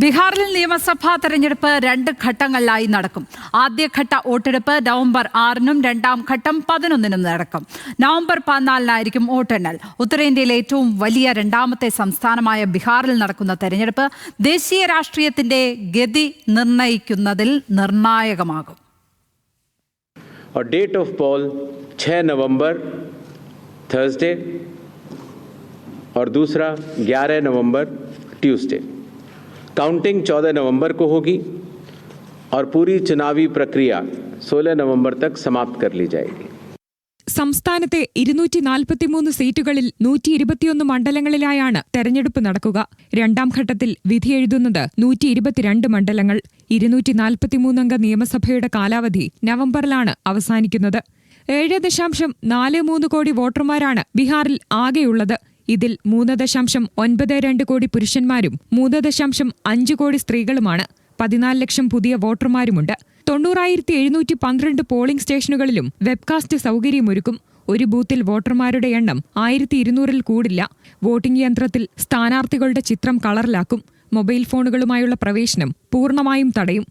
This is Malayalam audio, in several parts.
ബീഹാറിൽ നിയമസഭാ തെരഞ്ഞെടുപ്പ് 2 ഘട്ടങ്ങളിലായി നടക്കും. ആദ്യഘട്ട വോട്ടെടുപ്പ് നവംബർ 6-നും രണ്ടാം ഘട്ടം 11-നും നടക്കും. നവംബർ 14-നായിരിക്കും വോട്ടെണ്ണൽ. ഉത്തരേന്ത്യയിലെ ഏറ്റവും വലിയ രണ്ടാമത്തെ സംസ്ഥാനമായ ബീഹാറിൽ നടക്കുന്ന തെരഞ്ഞെടുപ്പ് ദേശീയ രാഷ്ട്രീയത്തിന്റെ ഗതി നിർണ്ണയിക്കുന്നതിൽ നിർണായകമാകും. Date of poll 6 November Thursday और दूसरा 11 नवंबर ट्यूसडे. काउंटिंग 14 नवंबर को होगी और पूरी चुनावी प्रक्रिया 16 नवंबर तक समाप्त कर ली जाएगी. സംസ്ഥാനത്തെ 243 സീറ്റുകളിൽ 121 മണ്ഡലങ്ങളിലായാണ് തെരഞ്ഞെടുപ്പ് നടക്കുക. രണ്ടാം ഘട്ടത്തിൽ വിധിയെഴുതുന്നത് 122 മണ്ഡലങ്ങൾ. 243 അംഗ നിയമസഭയുടെ കാലാവധി നവംബറിലാണ് അവസാനിക്കുന്നത്. 7.43 കോടി വോട്ടർമാരാണ് ബീഹാറിൽ ആകെയുള്ളത്. ഇതിൽ 3.92 കോടി പുരുഷന്മാരും 3.5 കോടി സ്ത്രീകളുമാണ്. 14 ലക്ഷം പുതിയ വോട്ടർമാരുമുണ്ട്. 90,712 പോളിംഗ് സ്റ്റേഷനുകളിലും വെബ്കാസ്റ്റ് സൗകര്യമൊരുക്കും. ഒരു ബൂത്തിൽ വോട്ടർമാരുടെ എണ്ണം 1200-ൽ കൂടില്ല. വോട്ടിംഗ് യന്ത്രത്തിൽ സ്ഥാനാർത്ഥികളുടെ ചിത്രം കളറിലാക്കും. മൊബൈൽ ഫോണുകളുമായുള്ള പ്രവേശനം പൂർണ്ണമായും തടയും.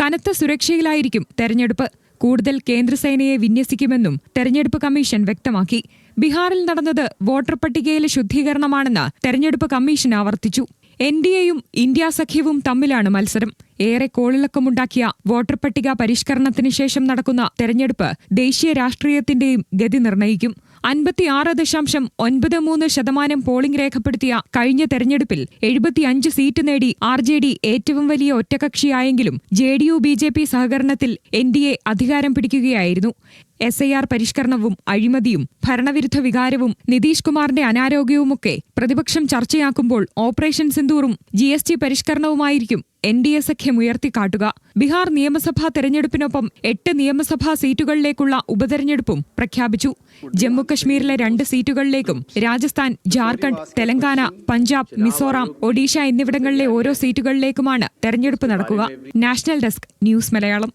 കനത്ത സുരക്ഷയിലായിരിക്കും തെരഞ്ഞെടുപ്പ്. കൂടുതൽ കേന്ദ്രസേനയെ വിന്യസിക്കുമെന്നും തെരഞ്ഞെടുപ്പ് കമ്മീഷൻ വ്യക്തമാക്കി. ബീഹാറിൽ നടന്നത് വോട്ടർ പട്ടികയിലെ ശുദ്ധീകരണമാണെന്ന് തെരഞ്ഞെടുപ്പ് കമ്മീഷൻ ആവർത്തിച്ചു. എൻഡിഎയും ഇന്ത്യാ സഖ്യവും തമ്മിലാണ് മത്സരം. ഏറെ കോളിളക്കമുണ്ടാക്കിയ വോട്ടർ പട്ടിക പരിഷ്കരണത്തിന് ശേഷം നടക്കുന്ന തെരഞ്ഞെടുപ്പ് ദേശീയ രാഷ്ട്രീയത്തിന്റെയും ഗതി നിർണ്ണയിക്കും. 56.93% പോളിംഗ് രേഖപ്പെടുത്തിയ കഴിഞ്ഞ തെരഞ്ഞെടുപ്പിൽ 75 സീറ്റ് നേടി RJD ഏറ്റവും വലിയ ഒറ്റകക്ഷിയായെങ്കിലും JDU BJP സഹകരണത്തിൽ NDA അധികാരം പിടിക്കുകയായിരുന്നു. SIR പരിഷ്കരണവും അഴിമതിയും ഭരണവിരുദ്ധ വികാരവും നിതീഷ് കുമാറിന്റെ അനാരോഗ്യവുമൊക്കെ പ്രതിപക്ഷം ചർച്ചയാക്കുമ്പോൾ ഓപ്പറേഷൻ സിന്ദൂറും GST പരിഷ്കരണവുമായിരിക്കും NDA സഖ്യം ഉയർത്തിക്കാട്ടുക. ബീഹാർ നിയമസഭാ തെരഞ്ഞെടുപ്പിനൊപ്പം 8 നിയമസഭാ സീറ്റുകളിലേക്കുള്ള ഉപതെരഞ്ഞെടുപ്പും പ്രഖ്യാപിച്ചു. ജമ്മുകശ്മീരിലെ 2 സീറ്റുകളിലേക്കും രാജസ്ഥാൻ, ജാർഖണ്ഡ്, തെലങ്കാന, പഞ്ചാബ്, മിസോറാം, ഒഡീഷ എന്നിവിടങ്ങളിലെ ഓരോ സീറ്റുകളിലേക്കുമാണ് തെരഞ്ഞെടുപ്പ് നടക്കുക. National desk, news Malayalam.